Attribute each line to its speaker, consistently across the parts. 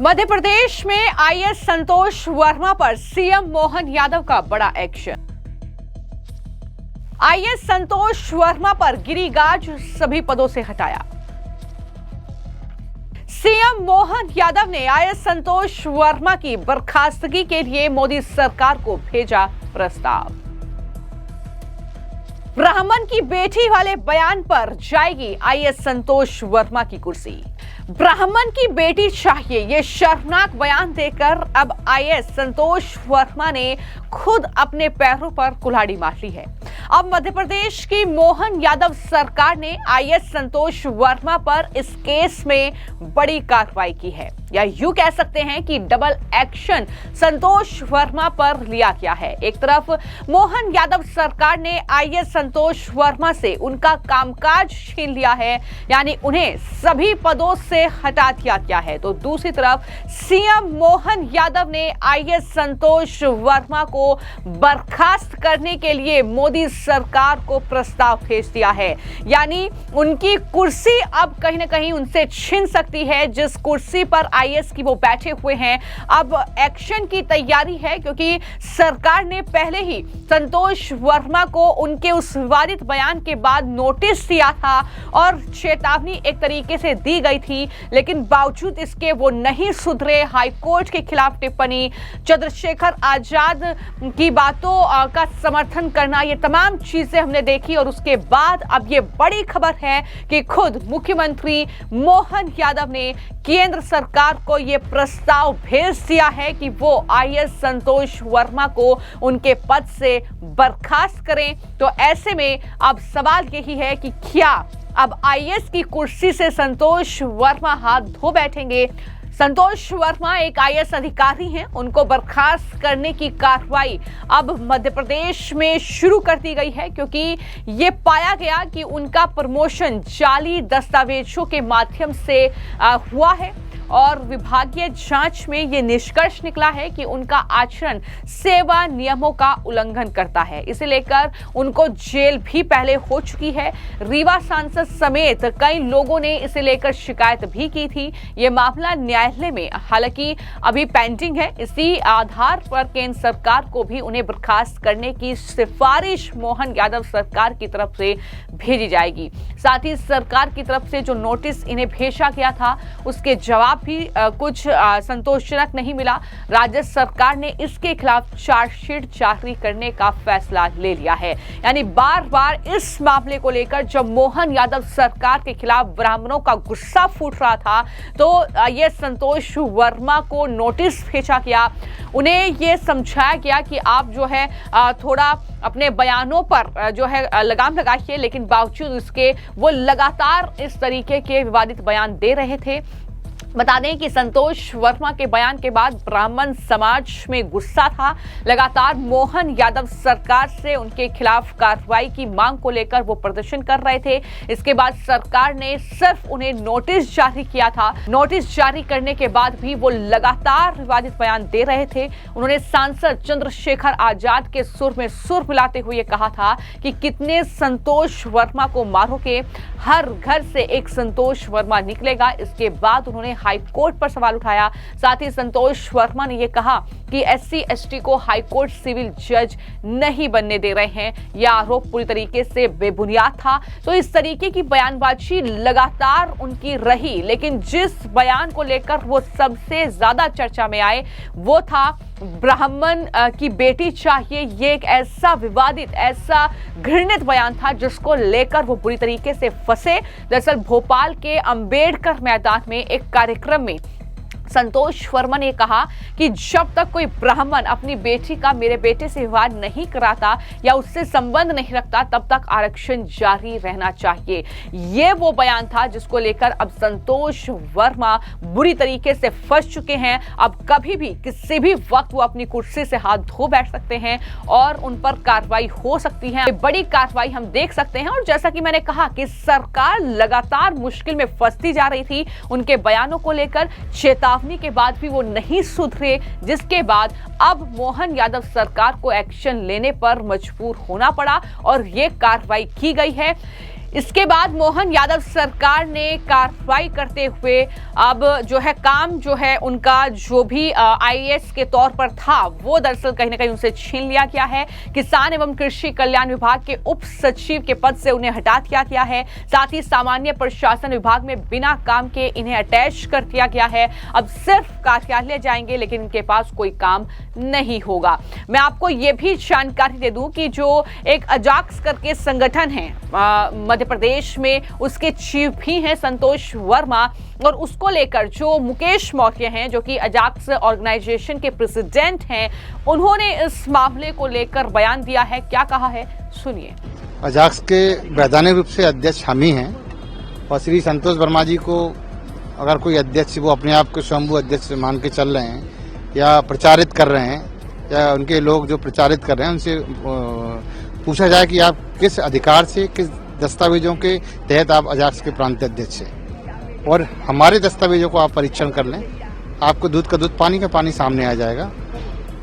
Speaker 1: मध्य प्रदेश में आईएएस संतोष वर्मा पर सीएम मोहन यादव का बड़ा एक्शन। आईएएस संतोष वर्मा पर गिरीगाज सभी पदों से हटाया। सीएम मोहन यादव ने आईएएस संतोष वर्मा की बर्खास्तगी के लिए मोदी सरकार को भेजा प्रस्ताव। ब्राह्मण की बेटी वाले बयान पर जाएगी आईएएस संतोष वर्मा की कुर्सी। ब्राह्मण की बेटी चाहिए, ये शर्मनाक बयान देकर अब आईएएस संतोष वर्मा ने खुद अपने पैरों पर कुल्हाड़ी मार ली है। अब मध्य प्रदेश की मोहन यादव सरकार ने आईएएस संतोष वर्मा पर इस केस में बड़ी कार्रवाई की है, या यूं कह सकते हैं कि डबल एक्शन संतोष वर्मा पर लिया गया है। एक तरफ मोहन यादव सरकार ने आईएएस संतोष वर्मा से उनका कामकाज छीन लिया है, यानी उन्हें सभी पदों से हटा दिया गया है, तो दूसरी तरफ सीएम मोहन यादव ने आईएएस संतोष वर्मा को बर्खास्त करने के लिए मोदी सरकार को प्रस्ताव भेज दिया है। यानी उनकी कुर्सी अब कहीं ना कहीं उनसे छिन सकती है, जिस कुर्सी पर आईएएस की वो बैठे हुए हैं। अब एक्शन की तैयारी है, क्योंकि सरकार ने पहले ही संतोष वर्मा को उनके उस विवादित बयान के बाद नोटिस दिया था और चेतावनी एक तरीके से दी गई थी, लेकिन बावजूद इसके वो नहीं सुधरे। हाईकोर्ट के खिलाफ टिप्पणी, चंद्रशेखर आजाद की बातों का समर्थन करना, ये तमाम चीजें हमने देखी और उसके बाद अब ये बड़ी खबर है कि खुद मुख्यमंत्री मोहन यादव ने केंद्र सरकार को ये प्रस्ताव भेज दिया है कि वो आईएएस संतोष वर्मा को उनके पद से बर्खास्त करें। तो ऐसे में अब सवाल यही है कि क्या अब आईएएस की कुर्सी से संतोष वर्मा हाथ धो बैठेंगे? संतोष वर्मा एक आईएएस अधिकारी हैं, उनको बर्खास्त करने की कार्रवाई अब मध्य प्रदेश में शुरू कर दी गई है, क्योंकि ये पाया गया कि उनका प्रमोशन जाली दस्तावेजों के माध्यम से हुआ है और विभागीय जांच में ये निष्कर्ष निकला है कि उनका आचरण सेवा नियमों का उल्लंघन करता है। इसे लेकर उनको जेल भी पहले हो चुकी है। रीवा सांसद समेत कई लोगों ने इसे लेकर शिकायत भी की थी। ये मामला न्यायालय में हालांकि अभी पेंडिंग है। इसी आधार पर केंद्र सरकार को भी उन्हें बर्खास्त करने की सिफारिश मोहन यादव सरकार की तरफ से भेजी जाएगी। साथ ही सरकार की तरफ से जो नोटिस इन्हें भेजा गया था उसके जवाब भी कुछ संतोषजनक नहीं मिला। राज्य सरकार ने इसके खिलाफ चार्जशीट जारी करने का फैसला ले लिया है। यानी बार बार इस मामले को लेकर जब मोहन यादव सरकार के खिलाफ ब्राह्मणों का गुस्सा फूट रहा था, तो ये संतोष वर्मा को नोटिस भेजा गया। उन्हें ये समझाया गया कि आप जो है थोड़ा अपने बयानों पर जो है लगाम लगाइए, लेकिन बावजूद इसके वो लगातार इस तरीके के विवादित बयान दे रहे थे। बता दें कि संतोष वर्मा के बयान के बाद ब्राह्मण समाज में गुस्सा था। लगातार मोहन यादव सरकार से उनके खिलाफ कार्रवाई की मांग को लेकर वो प्रदर्शन कर रहे थे। इसके बाद सरकार ने सिर्फ उन्हें नोटिस जारी किया था। नोटिस जारी करने के बाद भी वो लगातार विवादित बयान दे रहे थे। उन्होंने सांसद चंद्रशेखर आजाद के सुर में सुर मिलाते हुए कहा था कि कितने संतोष वर्मा को मारोगे, हर घर से एक संतोष वर्मा निकलेगा। इसके बाद उन्होंने हाईकोर्ट पर सवाल उठाया। साथ ही संतोष वर्मा ने यह कहा कि एससी एसटी को हाईकोर्ट सिविल जज नहीं बनने दे रहे हैं। यह आरोप पूरी तरीके से बेबुनियाद था। तो इस तरीके की बयानबाजी लगातार उनकी रही, लेकिन जिस बयान को लेकर वो सबसे ज्यादा चर्चा में आए वो था ब्राह्मण की बेटी चाहिए। ये एक ऐसा विवादित, ऐसा घृणित बयान था जिसको लेकर वो बुरी तरीके से फंसे। दरअसल भोपाल के अंबेडकर मैदान में एक कार्यक्रम में संतोष वर्मा ने कहा कि जब तक कोई ब्राह्मण अपनी बेटी का मेरे बेटे से विवाह नहीं कराता या उससे संबंध नहीं रखता, तब तक आरक्षण जारी रहना चाहिए। ये वो बयान था जिसको लेकर अब संतोष वर्मा बुरी तरीके से फंस चुके हैं। अब कभी भी किसी भी वक्त वो अपनी कुर्सी से हाथ धो बैठ सकते हैं और उन पर कार्रवाई हो सकती है। बड़ी कार्रवाई हम देख सकते हैं। और जैसा कि मैंने कहा कि सरकार लगातार मुश्किल में फंसती जा रही थी। उनके बयानों को लेकर चेतावनी के बाद भी वो नहीं सुधरे, जिसके बाद अब मोहन यादव सरकार को एक्शन लेने पर मजबूर होना पड़ा और ये कार्रवाई की गई है। इसके बाद मोहन यादव सरकार ने कार्रवाई करते हुए अब जो है काम जो है उनका जो भी आईएएस के तौर पर था वो दरअसल कहीं ना कहीं उनसे छीन लिया गया है। किसान एवं कृषि कल्याण विभाग के उप सचिव के पद से उन्हें हटा दिया गया है। साथ ही सामान्य प्रशासन विभाग में बिना काम के इन्हें अटैच कर दिया गया है। अब सिर्फ कार्यालय जाएंगे लेकिन इनके पास कोई काम नहीं होगा। मैं आपको ये भी जानकारी दे दूं कि जो एक अजाक्स करके संगठन है मध्य प्रदेश में, उसके चीफ भी हैं संतोष वर्मा, और उसको लेकर जो मुकेश मौर्य हैं जो कि अजाक्स ऑर्गेनाइजेशन के प्रेसिडेंट हैं, उन्होंने इस मामले को लेकर बयान दिया है। क्या कहा है सुनिए।
Speaker 2: अजाक्स के वैधानिक रूप से अध्यक्ष हम ही हैं और श्री संतोष वर्मा जी को अगर कोई अध्यक्ष वो अपने आप को स्वयंभू अध्यक्ष मान के चल रहे हैं या प्रचारित कर रहे हैं या उनके लोग जो प्रचारित कर रहे हैं उनसे पूछा जाए कि आप किस अधिकार से, किस दस्तावेजों के तहत आप अजाक्स के प्रांतीय अध्यक्ष हैं, और हमारे दस्तावेजों को आप परीक्षण कर लें, आपको दूध का दूध पानी का पानी सामने आ जाएगा।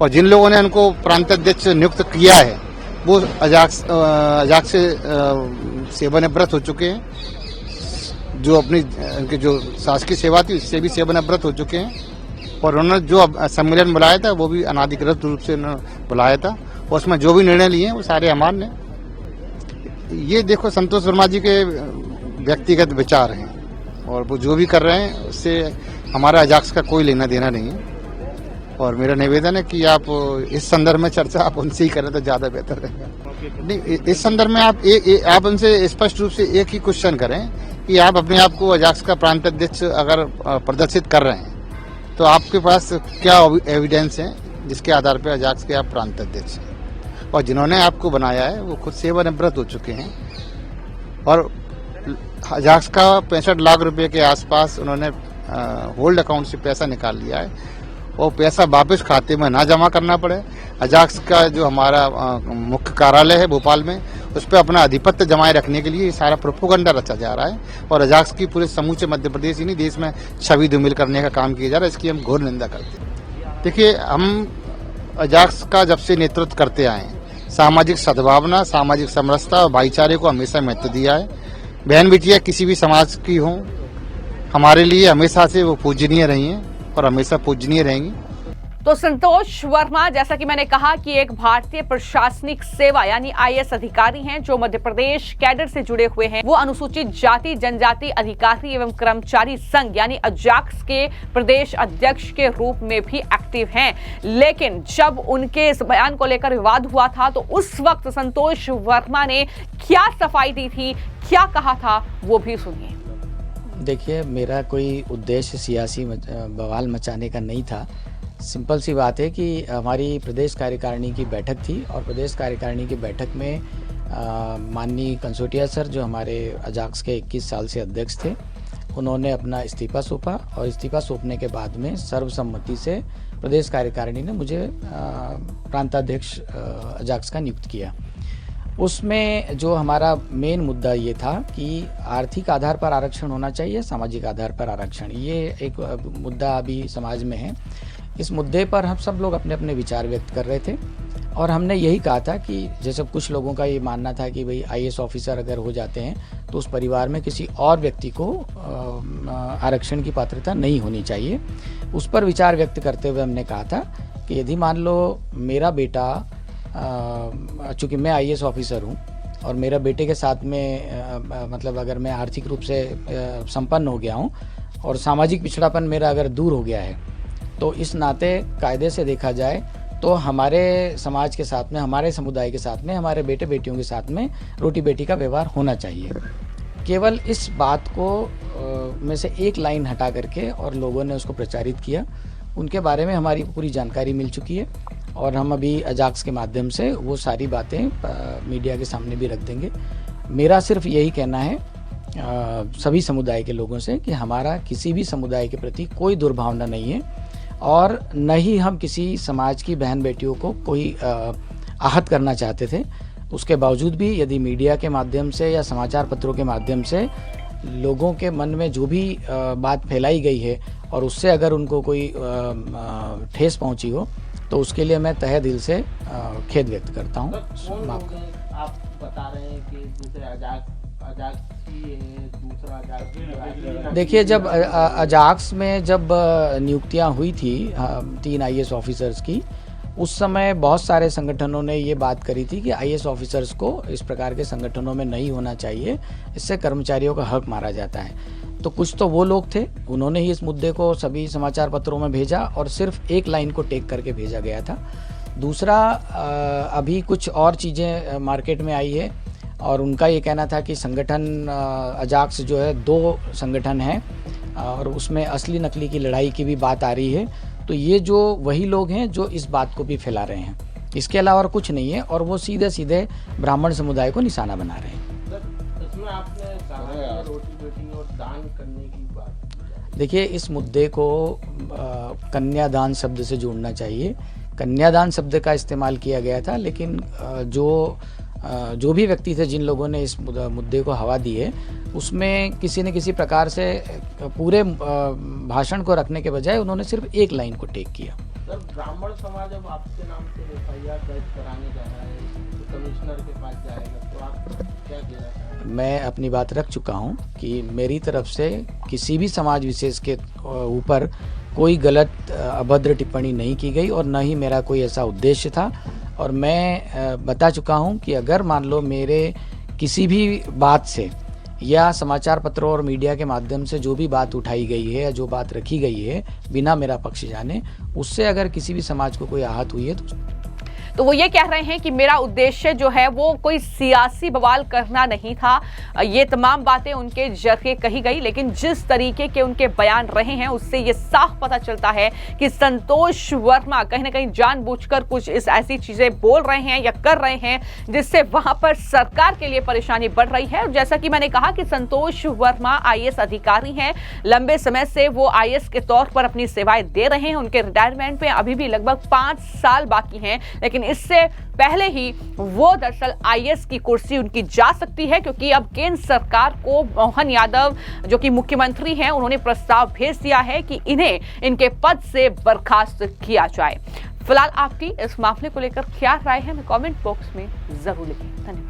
Speaker 2: और जिन लोगों ने उनको प्रांतीय अध्यक्ष नियुक्त किया है वो अजाक्स से सेवानिवृत्त हो चुके हैं, जो अपनी उनकी जो शासकीय सेवा थी उससे भी सेवानिवृत्त हो चुके हैं, और उन्होंने जो सम्मेलन बुलाया था वो भी अनाधिकृत रूप से उन्होंने बुलाया था और उसमें जो भी निर्णय लिए हैं वो सारे हमारे ने। ये देखो संतोष वर्मा जी के व्यक्तिगत विचार हैं और वो जो भी कर रहे हैं उससे हमारा अजाक्स का कोई लेना देना नहीं है। और मेरा निवेदन है कि आप इस संदर्भ में चर्चा आप उनसे ही करें तो ज्यादा बेहतर रहेगा। नहीं, इस संदर्भ में आप उनसे स्पष्ट रूप से एक ही क्वेश्चन करें कि आप अपने आप को अजाक्स का प्रांत अध्यक्ष अगर प्रदर्शित कर रहे हैं तो आपके पास क्या एविडेंस है जिसके आधार पर अजाक्स के आप प्रांत अध्यक्ष हैं। और जिन्होंने आपको बनाया है वो खुद सेवानिवृत्त हो चुके हैं और अजाक्स का 65 लाख रुपए के आसपास उन्होंने होल्ड अकाउंट से पैसा निकाल लिया है और पैसा वापस खाते में ना जमा करना पड़े। अजाक्स का जो हमारा मुख्य कार्यालय है भोपाल में उस पर अपना आधिपत्य जमाए रखने के लिए ये सारा प्रोपोगंडा रचा जा रहा है और अजाक्स की पूरे समूचे मध्य प्रदेश ही नहीं देश में छवि धूमिल करने का काम किया जा रहा है। इसकी हम घोर निंदा करते हैं। देखिए, हम अजाक्स का जब से नेतृत्व करते आए हैं सामाजिक सद्भावना, सामाजिक समरसता और भाईचारे को हमेशा महत्व दिया है। बहन बेटियां किसी भी समाज की हों, हमारे लिए हमेशा से वो पूजनीय रही हैं और हमेशा पूजनीय रहेंगी।
Speaker 1: तो संतोष वर्मा, जैसा कि मैंने कहा कि एक भारतीय प्रशासनिक सेवा यानी आईएएस अधिकारी हैं जो मध्य प्रदेश कैडर से जुड़े हुए हैं। वो अनुसूचित जाति जनजाति अधिकारी एवं कर्मचारी संघ यानी अजाक्स के प्रदेश अध्यक्ष के रूप में भी एक्टिव हैं। लेकिन जब उनके इस बयान को लेकर विवाद हुआ था तो उस वक्त संतोष वर्मा ने क्या सफाई दी थी, क्या कहा था, वो भी सुनिए।
Speaker 3: देखिए, मेरा कोई उद्देश्य सियासी बवाल मचाने का नहीं था। सिंपल सी बात है कि हमारी प्रदेश कार्यकारिणी की बैठक थी और प्रदेश कार्यकारिणी की बैठक में माननीय कंसोटिया सर जो हमारे अजाक्स के 21 साल से अध्यक्ष थे, उन्होंने अपना इस्तीफा सौंपा और इस्तीफा सौंपने के बाद में सर्वसम्मति से प्रदेश कार्यकारिणी ने मुझे प्रांताध्यक्ष अजाक्स का नियुक्त किया। उसमें जो हमारा मेन मुद्दा ये था कि आर्थिक आधार पर आरक्षण होना चाहिए, सामाजिक आधार पर आरक्षण, ये एक मुद्दा अभी समाज में है। इस मुद्दे पर हम सब लोग अपने अपने विचार व्यक्त कर रहे थे और हमने यही कहा था कि जैसे कुछ लोगों का ये मानना था कि भाई आईएएस ऑफिसर अगर हो जाते हैं तो उस परिवार में किसी और व्यक्ति को आरक्षण की पात्रता नहीं होनी चाहिए। उस पर विचार व्यक्त करते हुए हमने कहा था कि यदि मान लो मेरा बेटा, चूँकि मैं आईएएस ऑफिसर हूँ और मेरा बेटे के साथ में मतलब अगर मैं आर्थिक रूप से संपन्न हो गया हूँ और सामाजिक पिछड़ापन मेरा अगर दूर हो गया है तो इस नाते कायदे से देखा जाए तो हमारे समाज के साथ में, हमारे समुदाय के साथ में, हमारे बेटे बेटियों के साथ में रोटी बेटी का व्यवहार होना चाहिए। केवल इस बात को में से एक लाइन हटा करके और लोगों ने उसको प्रचारित किया। उनके बारे में हमारी पूरी जानकारी मिल चुकी है और हम अभी अजाक्स के माध्यम से वो सारी बातें मीडिया के सामने भी रख देंगे। मेरा सिर्फ यही कहना है सभी समुदाय के लोगों से कि हमारा किसी भी समुदाय के प्रति कोई दुर्भावना नहीं है और न ही हम किसी समाज की बहन बेटियों को कोई आहत करना चाहते थे। उसके बावजूद भी यदि मीडिया के माध्यम से या समाचार पत्रों के माध्यम से लोगों के मन में जो भी बात फैलाई गई है और उससे अगर उनको कोई ठेस पहुंची हो तो उसके लिए मैं तहे दिल से खेद व्यक्त करता हूँ।
Speaker 4: आप बता रहे हैं कि दूसरे
Speaker 3: देखिए, जब अजाक्स में जब नियुक्तियां हुई थी 3 आईएएस ऑफिसर्स की, उस समय बहुत सारे संगठनों ने ये बात करी थी कि आईएएस ऑफिसर्स को इस प्रकार के संगठनों में नहीं होना चाहिए, इससे कर्मचारियों का हक मारा जाता है। तो कुछ तो वो लोग थे, उन्होंने ही इस मुद्दे को सभी समाचार पत्रों में भेजा और सिर्फ एक लाइन को टेक करके भेजा गया था। दूसरा, अभी कुछ और चीज़ें मार्केट में आई है और उनका ये कहना था कि संगठन अजाक्स जो है 2 संगठन हैं और उसमें असली नकली की लड़ाई की भी बात आ रही है। तो ये जो वही लोग हैं जो इस बात को भी फैला रहे हैं, इसके अलावा और कुछ नहीं है, और वो सीधे सीधे ब्राह्मण समुदाय को निशाना बना रहे हैं।
Speaker 4: इसमें आपने कहा रोटी बेटी और दान करने की बात।
Speaker 3: देखिए, इस मुद्दे को कन्यादान शब्द से जोड़ना चाहिए। कन्यादान शब्द का इस्तेमाल किया गया था, लेकिन जो भी व्यक्ति थे जिन लोगों ने इस मुद्दे को हवा दी है, उसमें किसी न किसी प्रकार से पूरे भाषण को रखने के बजाय उन्होंने सिर्फ एक लाइन को टेक किया।
Speaker 4: सर, ब्राह्मण समाज अब आपके नाम से एफआईआर दर्ज कराने जा रहा है, तो कमिश्नर के पास जाएगा, तो आप क्या कहना चाहेंगे?
Speaker 3: मैं अपनी बात रख चुका हूं कि मेरी तरफ से किसी भी समाज विशेष के ऊपर कोई गलत अभद्र टिप्पणी नहीं की गई और न ही मेरा कोई ऐसा उद्देश्य था। और मैं बता चुका हूं कि अगर मान लो मेरे किसी भी बात से या समाचार पत्रों और मीडिया के माध्यम से जो भी बात उठाई गई है या जो बात रखी गई है बिना मेरा पक्ष जाने, उससे अगर किसी भी समाज को कोई आहत हुई है
Speaker 1: तो वो ये कह रहे हैं कि मेरा उद्देश्य जो है वो कोई सियासी बवाल करना नहीं था। ये तमाम बातें उनके जरिए कही गई, लेकिन जिस तरीके के उनके बयान रहे हैं उससे ये साफ पता चलता है कि संतोष वर्मा कहीं ना कहीं जानबूझकर कुछ इस ऐसी चीजें बोल रहे हैं या कर रहे हैं जिससे वहां पर सरकार के लिए परेशानी बढ़ रही है। और जैसा कि मैंने कहा कि संतोष वर्मा आईएएस अधिकारी हैं, लंबे समय से वो आईएएस के तौर पर अपनी सेवाएं दे रहे हैं। उनके रिटायरमेंट में अभी भी लगभग 5 साल बाकी हैं, लेकिन इससे पहले ही वो दरअसल आईएएस की कुर्सी उनकी जा सकती है, क्योंकि अब केंद्र सरकार को मोहन यादव जो कि मुख्यमंत्री हैं, उन्होंने प्रस्ताव भेज दिया है कि इन्हें इनके पद से बर्खास्त किया जाए। फिलहाल आपकी इस मामले को लेकर क्या राय है, हमें कमेंट बॉक्स में जरूर लिखें। धन्यवाद।